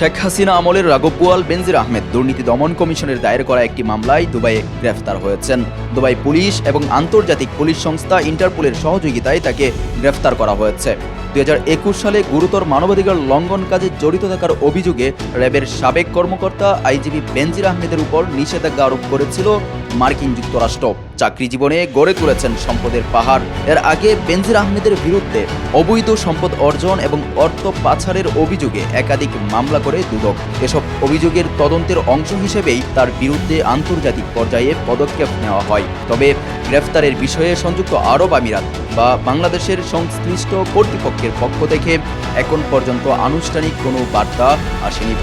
শেখ হাসিনা আমলের রাঘব বোয়াল বেনজির আহমেদ দুর্নীতি দমন কমিশনের দায়ের করা একটি মামলায় দুবাইয়ে গ্রেফতার হয়েছেন। দুবাই পুলিশ এবং আন্তর্জাতিক পুলিশ সংস্থা ইন্টারপোলের সহযোগিতায় তাকে গ্রেফতার করা হয়েছে। 2021 সালে গুরুতর মানবাধিকার লঙ্ঘন কাজে জড়িত থাকার অভিযোগে র্যাবের সাবেক কর্মকর্তা আইজিপি বেনজির আহমেদের উপর নিষেধাজ্ঞা আরোপ করেছিল মার্কিন যুক্তরাষ্ট্র। চাকরি জীবনে গড়ে তুলেছেন সম্পদের পাহাড়। এর আগে বেনজির আহমেদের বিরুদ্ধে অবৈধ সম্পদ অর্জন এবং অর্থ পাচারের অভিযোগে একাধিক মামলা করে দুদক। এসব অভিযোগের তদন্তের অংশ হিসেবেই তার বিরুদ্ধে আন্তর্জাতিক পর্যায়ে পদক্ষেপ নেওয়া হয়। তবে গ্রেফতারের বিষয়ে সংযুক্ত আরব আমিরাত বা বাংলাদেশের সংশ্লিষ্ট কর্তৃপক্ষের পক্ষ থেকে এখন পর্যন্ত আনুষ্ঠানিক কোনো বার্তা আসেনি।